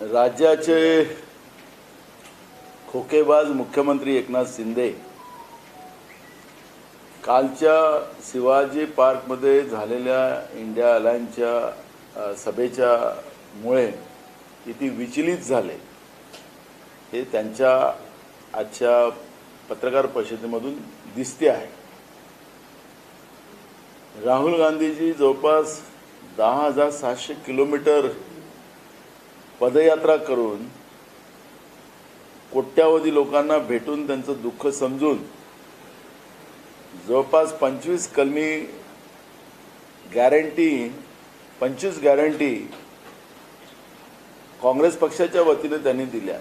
राज्याचे खोकेबाज मुख्यमंत्री एकनाथ शिंदे कालच्या शिवाजी पार्कमध्ये झालेल्या इंडिया अलायन्सच्या सभेच्या मुळे किती विचलित झाले हे त्यांच्या आजच्या पत्रकार परिषदेमधून दिसते आहे। राहुल गांधीजी जवळपास 10,700 किलोमीटर पदयात्रा करून कोट्यावधी लोकांना भेटून त्यांचं दुःख समजून जवळपास 25 कलमी गॅरंटी काँग्रेस पक्षाच्या वतीने त्यांनी दिल्या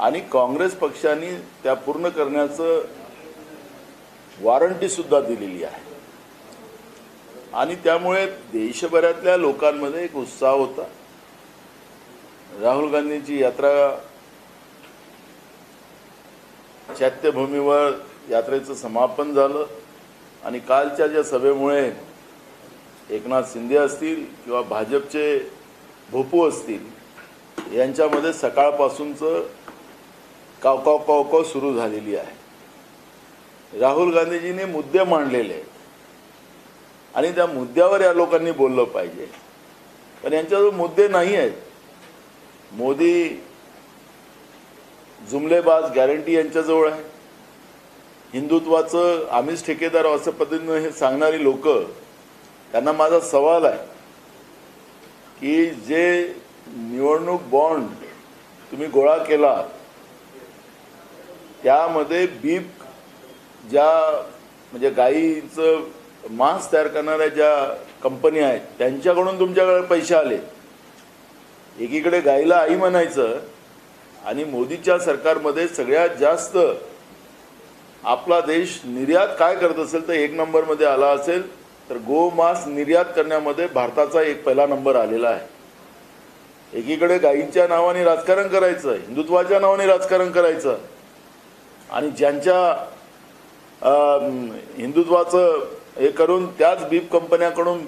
आणि काँग्रेस पक्षाने त्या पूर्ण करण्याचं वॉरंटी सुद्धा दिलेली आहे आणि त्यामुळे देशभरातल्या लोकांमध्ये एक उत्साह होता। राहुल गांधींची यात्रा चैत्यभूमीवर यात्रेचं समापन झालं आणि कालच्या ज्या सभेमुळे एकनाथ शिंदे असतील किंवा भाजपचे भोपू असतील यांच्यामध्ये सकाळपासूनचं कावकाव सुरू झालेली आहे। राहुल गांधीजींनी मुद्दे मांडलेले आहेत आणि त्या मुद्द्यावर या लोकांनी बोललं पाहिजे, पण यांच्याजवळ मुद्दे नाही आहेत। मोदी जुमलेबाज गॅरंटी यांच्याजवळ आहे। हिंदुत्वाचं आम्हीच ठेकेदार असं पद्धतीने हे सांगणारी लोक, त्यांना माझा सवाल आहे की जे निवडणूक बॉन्ड तुम्ही गोळा केला त्यामध्ये बीप ज्या म्हणजे गाईचं मांस तयार करणाऱ्या ज्या कंपन्या आहेत त्यांच्याकडून तुमच्याकडे पैसे आले। एकीकडे गाईला आई म्हणायचं आणि मोदीच्या सरकारमध्ये सगळ्यात जास्त आपला देश निर्यात काय करत असेल तर 1 नंबरमध्ये आला असेल तर गोमांस निर्यात करण्यामध्ये भारताचा पहिला नंबर आलेला आहे। एकीकडे गाईंच्या नावाने राजकारण करायचं, हिंदुत्वाच्या नावाने राजकारण करायचं आणि ज्यांच्या हिंदुत्वाचं हे करून त्याच बीप कंपन्याकडून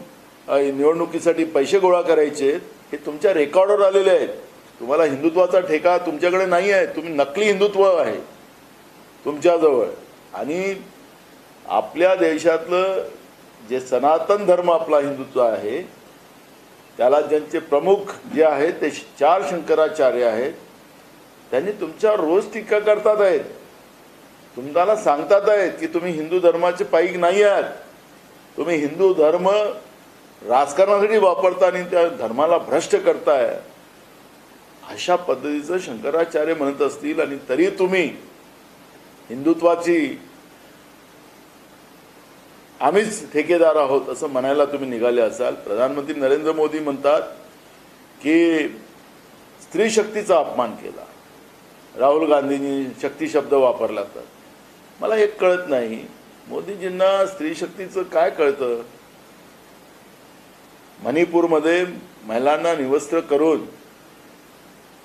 निवडणुकीसाठी पैसे गोळा करायचे हे तुमच्या रेकॉर्डवर आलेले आहेत। तुम्हाला हिंदुत्वाचा ठेका तुमच्याकडे नाही आहे, तुम्ही नकली हिंदुत्व आहे तुमच्याजवळ आणि आपल्या देशातलं जे सनातन धर्म आपला हिंदुत्व आहे त्याला ज्यांचे प्रमुख जे आहेत ते 4 शंकराचार्य आहेत, त्यांनी तुमच्यावर रोज टीका करतात आहेत, तुम्हाला सांगतात आहेत की तुम्ही हिंदू धर्माचे पाईक नाही आहात, तुम्ही हिंदू धर्म राजकारणासाठी वापरता आणि त्या धर्माला भ्रष्ट करताय अशा पद्धतीचं शंकराचार्य म्हणत असतील आणि तरी तुम्ही हिंदुत्वाची आम्हीच ठेकेदार आहोत असं म्हणायला तुम्ही निघाले असाल। प्रधानमंत्री नरेंद्र मोदी म्हणतात की स्त्री शक्तीचा अपमान केला, राहुल गांधींनी शक्ती शब्द वापरला। तर मला एक कळत नाही मोदीजींना स्त्री शक्तीचं काय कळतं। मणिपूरमध्ये महिलांना निवस्त्र करून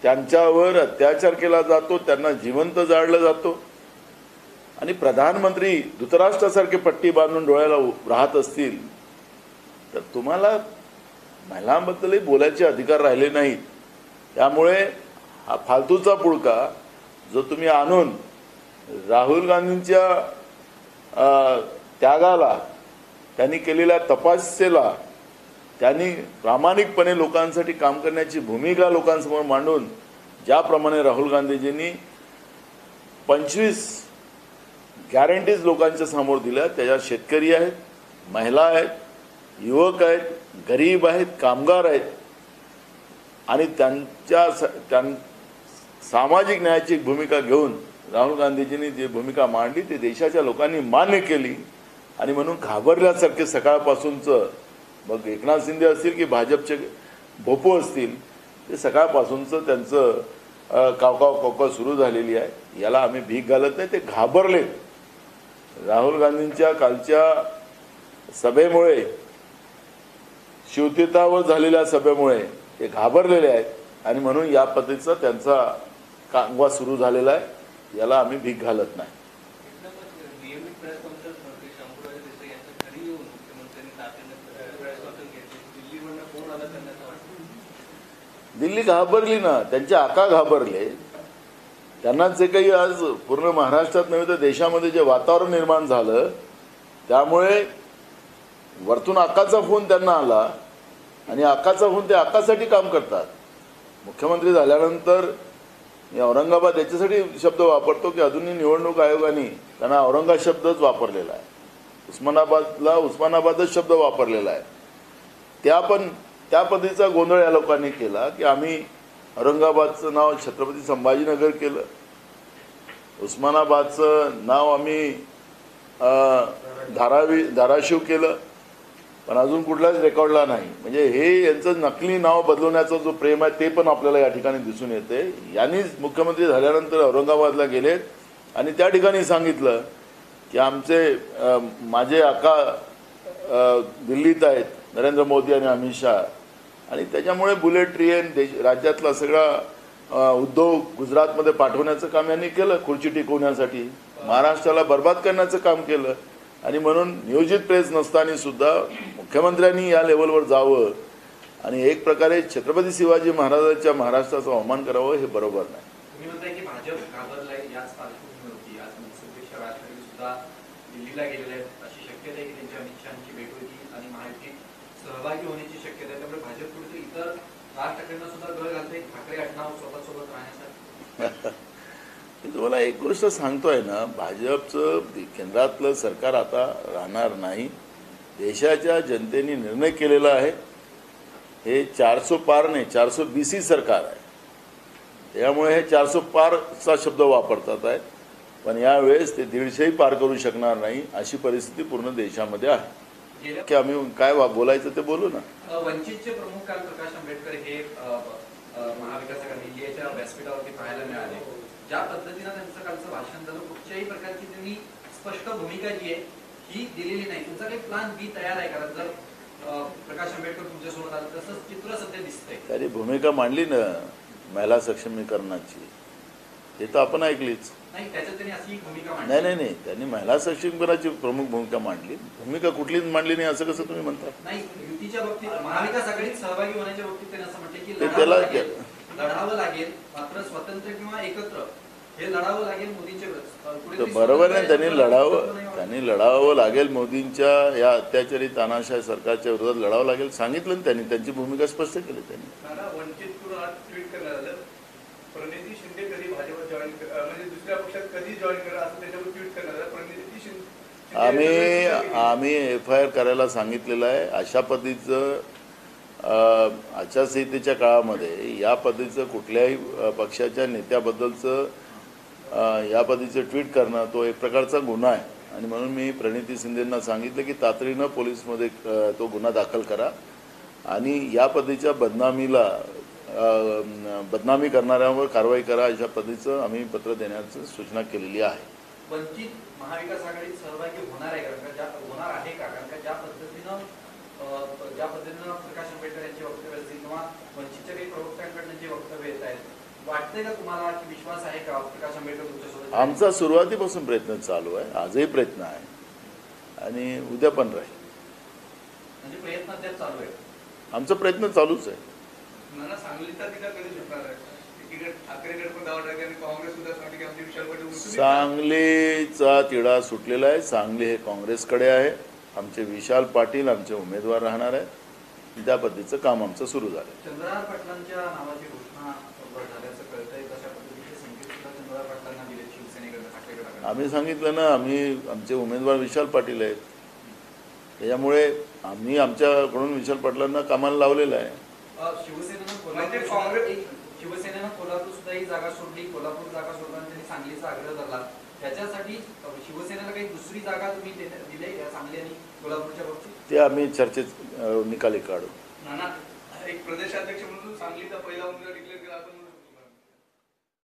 त्यांच्यावर अत्याचार केला जातो, त्यांना जिवंत जाळलं जातो आणि प्रधानमंत्री धृतराष्ट्रासारखे पट्टी बांधून डोळ्याला राहत असतील तर तुम्हाला महिलांबद्दलही बोलायचे अधिकार राहिले नाहीत। त्यामुळे हा फालतूचा पुळका जो तुम्ही आणून राहुल गांधींच्या त्यागाला, त्यांनी केलेल्या तपस्येला, त्यांनी प्रामाणिकपणे लोकांसाठी काम करण्याची भूमिका लोकांसमोर मांडून ज्याप्रमाणे राहुल गांधीजींनी 25 गॅरंटीज लोकांच्या समोर दिल्या त्याच्यात शेतकरी आहेत, महिला आहेत, युवक आहेत, गरीब आहेत, कामगार आहेत आणि त्यांच्या सामाजिक न्यायाची भूमिका घेऊन राहुल गांधीजींनी जी भूमिका मांडली ती देशाच्या लोकांनी मान्य केली आणि म्हणून घाबरल्यासारखे सकाळपासूनचं मग एकनाथ शिंदे असतील की भाजपचे भोपू असतील ते सकाळपासूनचं त्यांचं कावकाव सुरू झालेली आहे। याला आम्ही भीक घालत नाही, ते घाबरले। राहुल गांधींच्या कालच्या सभेमुळे, शिवतीर्थावर झालेल्या सभेमुळे ते घाबरलेले आहेत आणि म्हणून या पद्धतीचा त्यांचा कांगवा सुरू झालेला आहे। याला आम्ही भीक घालत नाही। दिल्ली घाबरली ना, त्यांचे आका घाबरले. त्यांना जे काही आज पूर्ण महाराष्ट्रात नव्हे तर देशामध्ये जे वातावरण निर्माण झालं, त्यामुळे वरतून आकाचा फोन त्यांना आला आणि आकाचा फोन ते आकासाठी काम करतात. मुख्यमंत्री झाल्यानंतर मी औरंगाबाद याच्यासाठी शब्द वापरतो की अजूनही निवडणूक आयोगाने त्यांना औरंगाबाद शब्दच वापरलेला आहे, उस्मानाबादला उस्मानाबादच शब्द वापरलेला आहे. त्या पद्धतीचा गोंधळ या लोकांनी केला की आम्ही औरंगाबादचं नाव छत्रपती संभाजीनगर केलं, उस्मानाबादचं नाव आम्ही धाराशिव केलं, पण अजून कुठलाच रेकॉर्डला नाही. म्हणजे हे यांचं नकली नाव बदलवण्याचा जो प्रेम आहे ते पण आपल्याला या ठिकाणी दिसून येते. यांनीच मुख्यमंत्री झाल्यानंतर औरंगाबादला गेलेत आणि त्या ठिकाणी सांगितलं की माझे आका दिल्लीत आहेत, नरेंद्र मोदी आणि अमित शहा, आणि त्याच्यामुळे बुलेट ट्रेन राज्यातला सगळा उद्योग गुजरातमध्ये पाठवण्याचं काम यांनी केलं, खुर्ची टिकवण्यासाठी महाराष्ट्राला बर्बाद करण्याचं काम केलं. आणि म्हणून नियोजित प्रेस नसताना सुद्धा मुख्यमंत्र्यांनी या लेवलवर जावं आणि एक प्रकारे छत्रपती शिवाजी महाराजांच्या महाराष्ट्राचा अवमान करावं हे बरोबर नाही. तुम्ही म्हणताय की भाजप घाबरलाय, याच पार्श्वभूमीवरती आज मुख्यमंत्री राज ठाकरे सुद्धा दिल्लीला गेलेले आहेत. अशी शक्यता आहे की त्यांच्या अमित शहांची भेट होती आणि महायुतीत सहभागी होण्याची शक्यता आहे. त्यामुळे भाजप कुठे इतर राज ठाकरेंना सुद्धा गळ घालते ठाकरे हटनाव स्वतःसोबत राहण्यासाठी. मी तुम्हाला एक गोष्ट सांगतोय ना, भाजपचं केंद्रातलं सरकार आता राहणार नाही. देशाच्या जनतेने निर्णय केलेला आहे. हे 400 पार नाही 420 सरकार आहे. त्यामुळे हे 400 पारचा शब्द वापरतात आहे, पण यावेळेस ते 150ही पार करू शकणार नाही अशी परिस्थिती पूर्ण देशामध्ये आहे. की आम्ही काय बोलायचं ते बोलू ना. वंचितचे प्रमुख काल प्रकाश आंबेडकर हे महाविकास आघाडीच्या व्यासपीठावरती पाहायला मिळाले. ज्या पद्धतीनं त्यांचं कालचं भाषण झालं, कुठच्याही प्रकारची त्यांनी स्पष्ट भूमिका जी आहे ही दिलेली नाही. तुमचा काही प्लॅन बी तयार आहे का जर प्रकाश आंबेडकर तुमच्यासोबत आलं? तसंच चित्र सध्या दिसतंय. त्यांनी भूमिका मांडली ना महिला सक्षमीकरणाची, हे तर आपण ऐकलीच नाही. त्याच्यात त्यांनी अशी भूमिका मांडली नाही. त्यांनी महिला सक्षमीकरणाची प्रमुख भूमिका मांडली. भूमिका कुठलीच मांडली नाही असं कसं तुम्ही म्हणता? नाही, युतीच्या बाबतीत महाविकास आघाडीत सहभागी होण्याच्या बाबतीत त्यांनी असं म्हटलं की त्याला लढावं लागेल, मात्र स्वतंत्र किंवा एकत्र हे लढावं लागेल मोदींच्या. बरोबर नाही, त्यांनी लढावं लागेल मोदींच्या या अत्याचारी तानाशाही सरकारच्या विरोधात लढावं लागेल सांगितलं. त्यांनी त्यांची भूमिका स्पष्ट केली. त्यांनी वंचितकडून आज ट्विट करण्यात आलं, प्रणिती शिंदे कधी भाजप जॉईन म्हणजे दुसऱ्या पक्षात कधी जॉईन करा असं त्याच्यावर ट्विट करण्यात आलं. प्रणिती शिंदे आम्ही FIR करायला सांगितलेलं आहे. अशा पद्धतीचं आचारसंहितेच्या काळामध्ये या पद्धतीचं कुठल्याही पक्षाच्या नेत्याबद्दलचं या पद्धतीचं ट्विट करणं तो एक प्रकारचा गुन्हा आहे. आणि म्हणून मी प्रणिती शिंदेंना सांगितलं की तातडीनं पोलीसमध्ये तो गुन्हा दाखल करा आणि या पद्धतीच्या बदनामी करणाऱ्यांवर कारवाई करा, अशा पद्धतीचं आम्ही पत्र देण्याची सूचना केलेली आहे. वंचित महाविकास आघाडीत सहभागी होणार आहे का? होणार आहे का? कारण का ज्या पद्धतीनं प्रकाश आंबेडकर यांचे वक्तव्य असतील किंवा वंचितच्या काही प्रवक्त्यांकडून जे वक्तव्य येत आहेत, वाटतंय का तुम्हाला की विश्वास आहे का प्रकाश आंबेडकर तुमच्यासोबत? आमचा सुरुवातीपासून प्रयत्न चालू आहे, आजही प्रयत्न आहे आणि उद्या पण राहील. म्हणजे प्रयत्न अद्याप चालू आहे? आमचा प्रयत्न चालूच आहे. सांगलीचा तिला कधी सुटणार आहे? ठाकरेगड पण दावा टाकले आणि काँग्रेस सुद्धा सांगते की आमची विशाल पाटील. सांगलीचा तिढा सुटलेला आहे. सांगली हे काँग्रेसकडे आहे. आमचे विशाल पाटील आमचे उमेदवार राहणार आहेत. त्या पद्धतीचं काम आमचं सुरू झालं. चंद्रहार पाटलांच्या नावाची घोषणा झाल्याचं कळतंय. कशा पद्धतीचे संकेत सुद्धा चंद्रहार पाटलांना दिले शिवसेनेकडे, ठाकरेकडे? आम्ही सांगितलं ना, आमचे उमेदवार विशाल पाटील आहेत. त्याच्यामुळे आम्ही आमच्याकडून विशाल पाटलांना कामाला लावलेलं आहे. शिवसेनेनं कोल्हापूर सुद्धा ही जागा सोडली, कोल्हापूर जागा सोडताना त्यांनी सांगलीचा आग्रह धरला. त्याच्यासाठी शिवसेनेला काही दुसरी जागा तुम्ही दिली या सांगली आणि कोल्हापूरच्या बाबतीत? ते आम्ही चर्चेत निकाली काढू. नाना, एक प्रदेशाध्यक्ष म्हणून सांगलीचा पहिला उमेदवार डिक्लेअर केला.